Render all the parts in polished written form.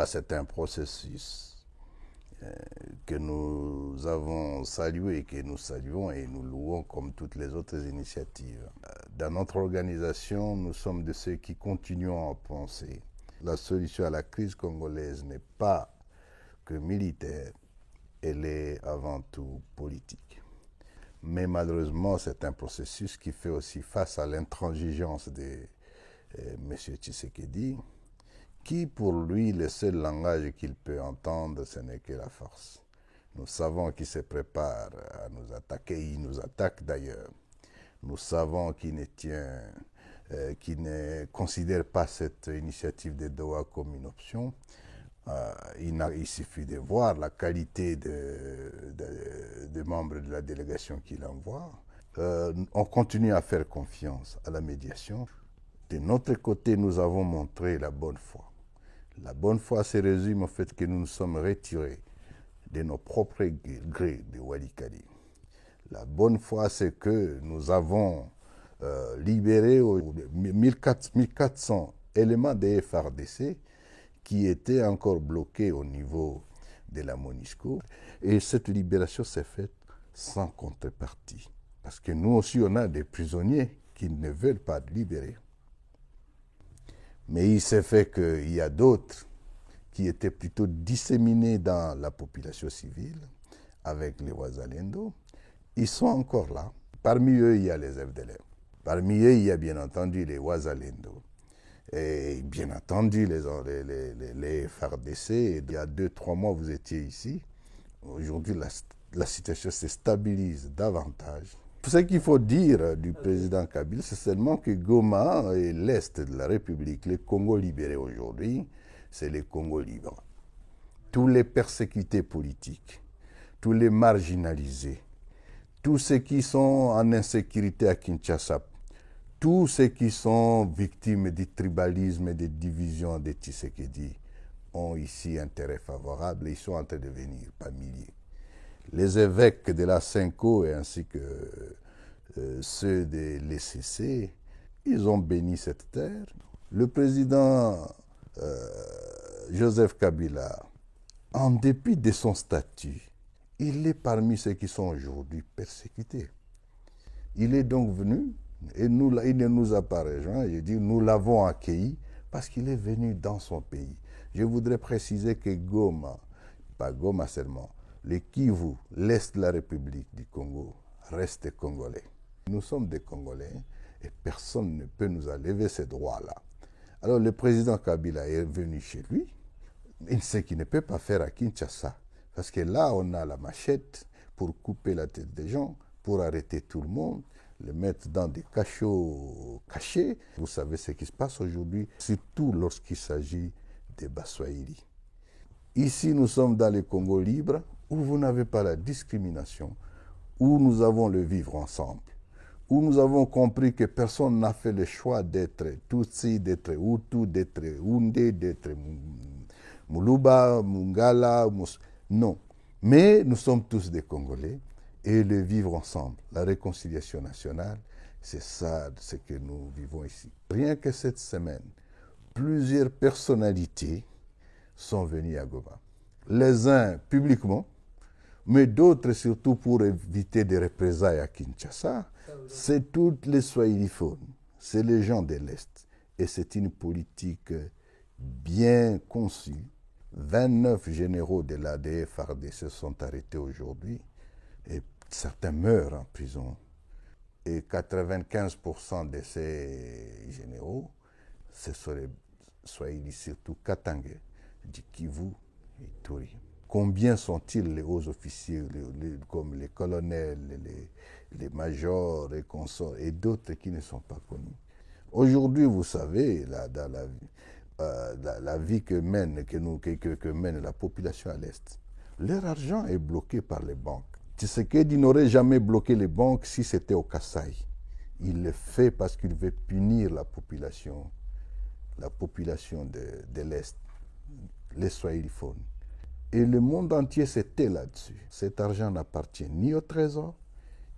c'est un processus que nous avons salué, que nous saluons et nous louons comme toutes les autres initiatives. Dans notre organisation, nous sommes de ceux qui continuons à penser. La solution à la crise congolaise n'est pas que militaire, elle est avant tout politique. Mais malheureusement, c'est un processus qui fait aussi face à l'intransigeance de M. Tshisekedi, qui pour lui, le seul langage qu'il peut entendre, ce n'est que la force. Nous savons qu'il se prépare à nous attaquer, il nous attaque d'ailleurs. Nous savons qu'il ne considère pas cette initiative de Doha comme une option. Il suffit de voir la qualité des membres de la délégation qu'il envoie. On continue à faire confiance à la médiation. De notre côté, nous avons montré la bonne foi. La bonne foi se résume au fait que nous nous sommes retirés de nos propres grés de Walikali. La bonne foi, c'est que nous avons libéré 1400 éléments des FARDC qui étaient encore bloqués au niveau de la MONUSCO. Et cette libération s'est faite sans contrepartie. Parce que nous aussi, on a des prisonniers qui ne veulent pas libérer. Mais il s'est fait qu'il y a d'autres qui étaient plutôt disséminés dans la population civile avec les Wazalendo. Ils sont encore là. Parmi eux, il y a les FDLR. Parmi eux, il y a bien entendu les Wazalendo. Et bien entendu, les FARDC. Il y a 2-3 mois, vous étiez ici. Aujourd'hui, la situation se stabilise davantage. Ce qu'il faut dire du président Kabila, c'est seulement que Goma et l'Est de la République, les Congo libérés aujourd'hui, c'est les Congo libres. Tous les persécutés politiques, tous les marginalisés, tous ceux qui sont en insécurité à Kinshasa, tous ceux qui sont victimes du tribalisme et des divisions de Tshisekedi ont ici intérêt favorable et ils sont en train de venir par milliers. Les évêques de la Cinco ainsi que ceux de l'ECC, ils ont béni cette terre. Le président Joseph Kabila, en dépit de son statut, il est parmi ceux qui sont aujourd'hui persécutés. Il est donc venu, et il ne nous a pas rejoints, je dis nous l'avons accueilli parce qu'il est venu dans son pays. Je voudrais préciser que Goma, pas Goma seulement, le Kivu, l'Est de la République du Congo, reste congolais. Nous sommes des Congolais et personne ne peut nous enlever ces droits-là. Alors le président Kabila est venu chez lui, ce qu'il ne peut pas faire à Kinshasa. Parce que là, on a la machette pour couper la tête des gens, pour arrêter tout le monde, les mettre dans des cachots cachés. Vous savez ce qui se passe aujourd'hui, surtout lorsqu'il s'agit des Baswahili. Ici, nous sommes dans le Congo libre, où vous n'avez pas la discrimination, où nous avons le vivre ensemble, où nous avons compris que personne n'a fait le choix d'être Tutsi, d'être Hutu, d'être Houndé, d'être Muluba, Mungala, non. Mais nous sommes tous des Congolais et le vivre ensemble, la réconciliation nationale, c'est ça ce que nous vivons ici. Rien que cette semaine, plusieurs personnalités sont venues à Goma. Les uns publiquement, mais d'autres surtout pour éviter des représailles à Kinshasa. C'est toutes les Swahiliphones, c'est les gens de l'Est. Et c'est une politique bien conçue. 29 généraux de l'ADF RDC sont arrêtés aujourd'hui et certains meurent en prison. Et 95% de ces généraux, ce sont les Swahili, surtout Katangé, du Kivu et Touri. Combien sont-ils les hauts officiers, comme les colonels, les majors, les consorts et d'autres qui ne sont pas connus? Aujourd'hui, vous savez, dans la vie que mène la population à l'Est, leur argent est bloqué par les banques. Tshisekedi n'aurait jamais bloqué les banques si c'était au Kasaï. Il le fait parce qu'il veut punir la population de l'Est, les Swahiliphones. Et le monde entier s'était là-dessus. Cet argent n'appartient ni au Trésor,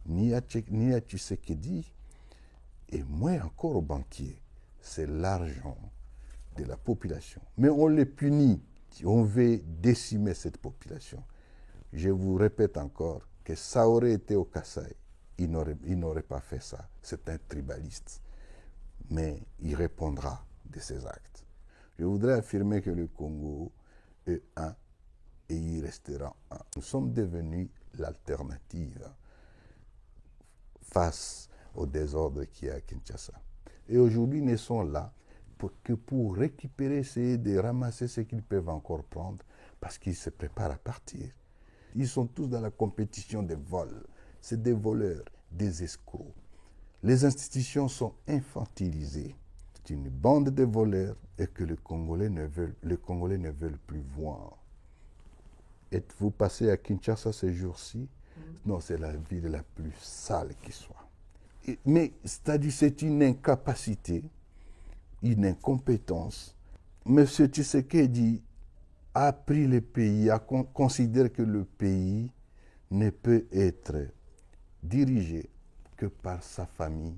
ni à Tshisekedi, et moins encore aux banquiers. C'est l'argent de la population. Mais on les punit on veut décimer cette population. Je vous répète encore que ça aurait été au Kasaï, il n'aurait pas fait ça. C'est un tribaliste. Mais il répondra de ses actes. Je voudrais affirmer que le Congo est un et il restera un. Nous sommes devenus l'alternative face au désordre qu'il y a à Kinshasa. Et aujourd'hui, nous sommes là pour récupérer, essayer de ramasser ce qu'ils peuvent encore prendre, parce qu'ils se préparent à partir. Ils sont tous dans la compétition des vols. C'est des voleurs, des escrocs. Les institutions sont infantilisées. C'est une bande de voleurs et que les Congolais ne veulent plus voir. Êtes-vous passé à Kinshasa ces jours-ci? Non, c'est la ville la plus sale qui soit. Mais c'est-à-dire c'est une incapacité, une incompétence. M. Tshisekedi a pris le pays, considère que le pays ne peut être dirigé que par sa famille,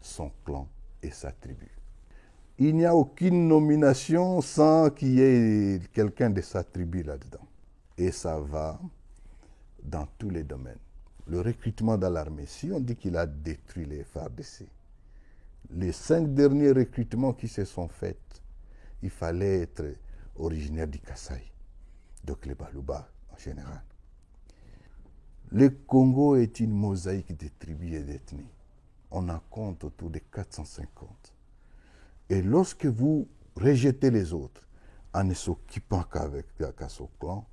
son clan et sa tribu. Il n'y a aucune nomination sans qu'il y ait quelqu'un de sa tribu là-dedans. Et ça va dans tous les domaines. Le recrutement dans l'armée, si on dit qu'il a détruit les FARDC, les 5 derniers recrutements qui se sont faits, il fallait être originaire du Kasaï, donc les Baluba en général. Le Congo est une mosaïque de tribus et d'ethnies. On en compte autour de 450. Et lorsque vous rejetez les autres en ne s'occupant qu'à son clan,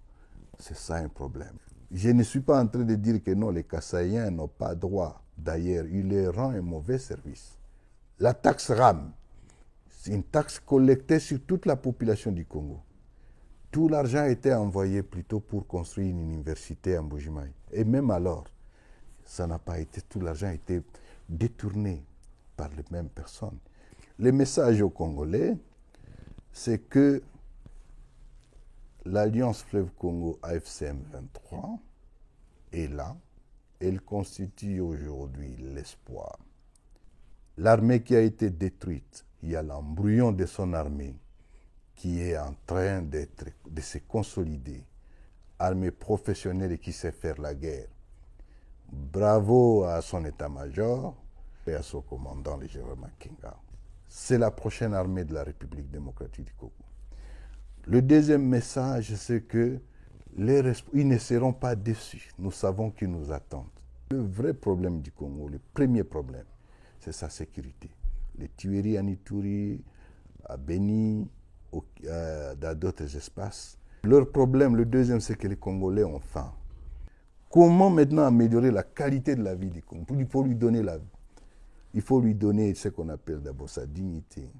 c'est ça un problème. Je ne suis pas en train de dire que non, les Kassaïens n'ont pas droit. D'ailleurs, il leur rend un mauvais service. La taxe RAM, c'est une taxe collectée sur toute la population du Congo. Tout l'argent a été envoyé plutôt pour construire une université à Mbujimaï. Et même alors, ça n'a pas été, tout l'argent a été détourné par les mêmes personnes. Le message aux Congolais, c'est que l'Alliance Fleuve Congo AFCM 23 est là. Elle constitue aujourd'hui l'espoir. L'armée qui a été détruite, il y a l'embryon de son armée qui est en train de se consolider. Armée professionnelle et qui sait faire la guerre. Bravo à son état-major et à son commandant, le général Makenga. C'est la prochaine armée de la République démocratique du Congo. Le deuxième message, c'est que ils ne seront pas déçus. Nous savons qu'ils nous attendent. Le vrai problème du Congo, le premier problème, c'est sa sécurité. Les tueries à Ituri, à Beni, dans d'autres espaces. Leur problème, le deuxième, c'est que les Congolais ont faim. Comment maintenant améliorer la qualité de la vie du Congo? Il faut lui donner la vie. Il faut lui donner ce qu'on appelle d'abord sa dignité.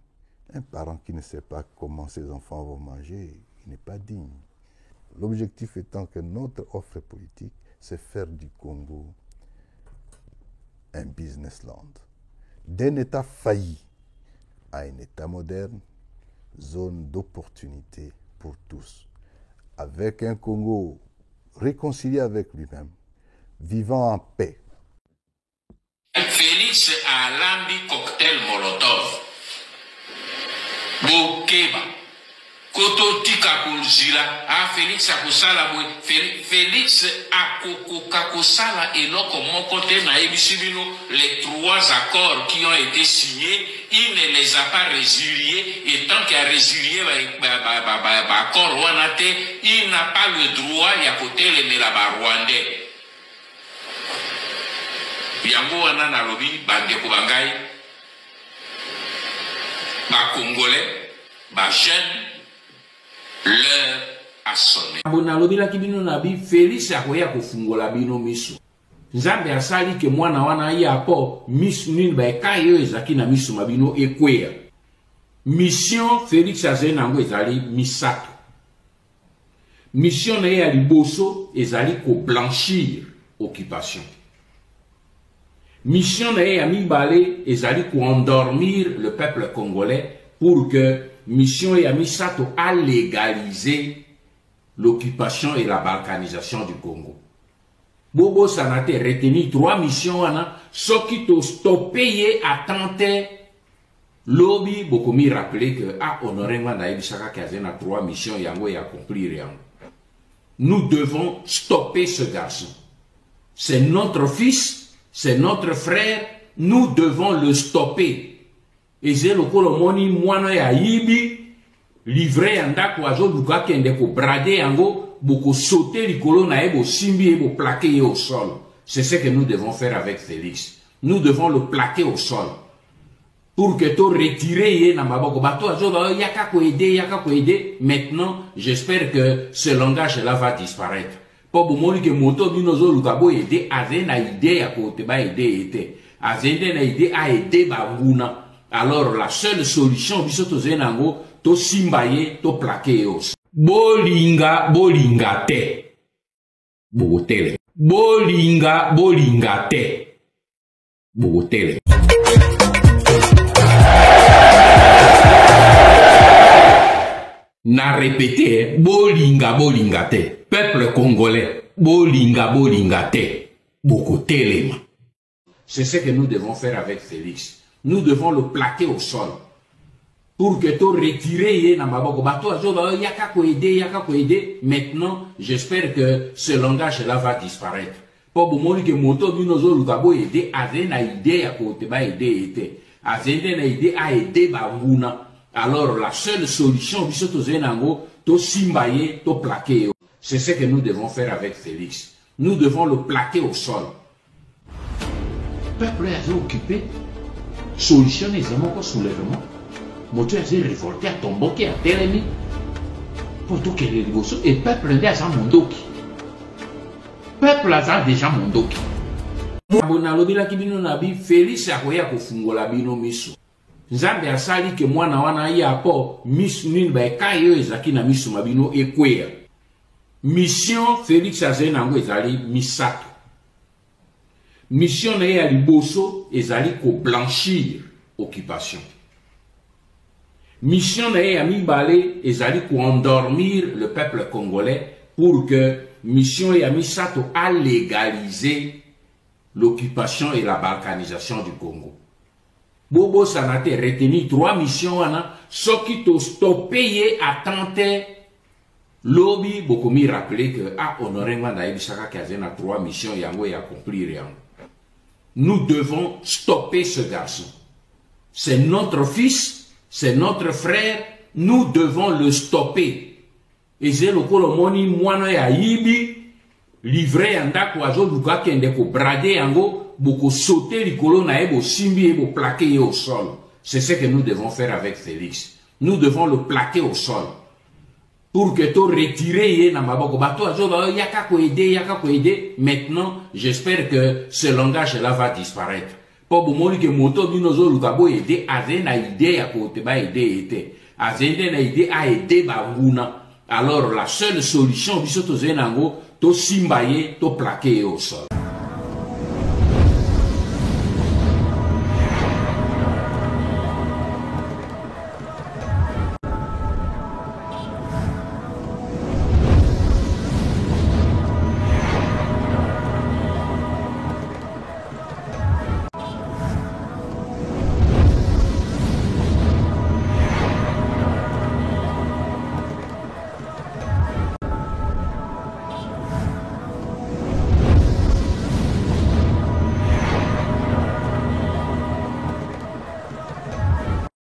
Un parent qui ne sait pas comment ses enfants vont manger, il n'est pas digne. L'objectif étant que notre offre politique, c'est faire du Congo un business land. D'un État failli à un État moderne, zone d'opportunité pour tous. Avec un Congo réconcilié avec lui-même, vivant en paix. Félix a lambi cocktail Molotov. Bokeba. Koto tika kulzila. Ah, Félix a kusala boy. Félix a kokosala eloko mokote na ebisibino les 3 accords qui ont été signés. Il ne les a pas résiliés. Et tant qu'il a résilié accord wanate, il n'a pas le droit ya côté les melaba rwandais. Yango wana nalobi bandeko bangai ba congolais ba jeune leur a sonné. Nalobi la kibino nabi Félix akoya kofungola bino miso. Nzambe asali ke mwana wana ya po misu nini ba kayo ezaki na miso mabino ekweya. Mission Félix azena ngo ezali misato. Mission na ya liboso ezali ko blanchir occupation. Mission na ya mibale ezali ko endormir le peuple congolais pour que mission ya misato a légaliser l'occupation et la balkanisation du Congo. Bobo sanate retenu 3 missions wana soki to stopper attente Lobby, beaucoup m'y rappeler que, Honoré Ngwanda Bisaka Kazen a 3 missions, yango et accomplir yango. Nous devons stopper ce garçon. C'est notre fils, c'est notre frère, nous devons le stopper. Et c'est le colomoni, moine et aïbi, livré en dakwazo, luka kende ko brader yango, beaucoup sauter les colons na ebo simbi ebo plaquer au sol. C'est ce que nous devons faire avec Félix. Nous devons le plaquer au sol. Pour que tu retires yaka ko aider. Maintenant, j'espère que ce langage-là va disparaître. Pour que moto binozo lukabo aider, azen a idée à côté ba aider était. Azen a idée à aider banguna. Alors la seule solution bisoto zenango to simbaye to plaquer os. Bolinga te. Bogotele. Bolinga te. Bogotele. Na répété, bolinga te. Peuple congolais, bolinga te. Bogotele. C'est ce que nous devons faire avec Félix. Nous devons le plaquer au sol. Pour que tu retires yaka ko aider. Maintenant, j'espère que ce langage-là va disparaître. Pour que moto binozo lukabo aider, azen a idée à côté ba aider était. Azen a idée à aider banguna. Alors la seule solution bisoto zenango to simbaye to plaquer. C'est ce que nous devons faire avec Félix. Nous devons le plaquer au sol. Le peuple est occupé. Solutionner mon soulèvement. Moto est révolté à tomboki à Télémi. Pour tout que les négociations et peuple est à Mondoki. Peuple a déjà Mondoki. Abonalobila kibino nabi Félix akoya kofungola bino miso. Nzambe asali ke mwana wana ya po misu nini ba kayo ezaki na misu mabino ekwea. Mission Félix azenango ezali misato. Mission na ya liboso ezali ko blanchir occupation. Mission na ya mibale ezali ko endormir le peuple congolais pour que mission ya misato a légaliser l'occupation et la balkanisation du Congo. Bobo Sanate retenu 3 missions wana soki to stopper attente lobby beaucoup m'y rappeler que Honoré Ngwanda Bisaka Kazen a 3 missions yango et accomplir yango. Nous devons stopper ce garçon. C'est notre fils, c'est notre frère, nous devons le stopper. Et c'est le colomoni moine et aïbi, livré en dakwazo luka kende ko brader yango, beaucoup sauter les colons na ebo simbi ebo plaquer au sol. C'est ce que nous devons faire avec Félix. Nous devons le plaquer au sol. Pour que tu retires yaka ko aider. Maintenant, j'espère que ce langage-là va disparaître. Pour que moto binozo lukabo aider, azen a idée à côté ba aider était. Azen a idée à aider banguna. Alors la seule solution bisoto zenango to simbaye to plaquer au sol.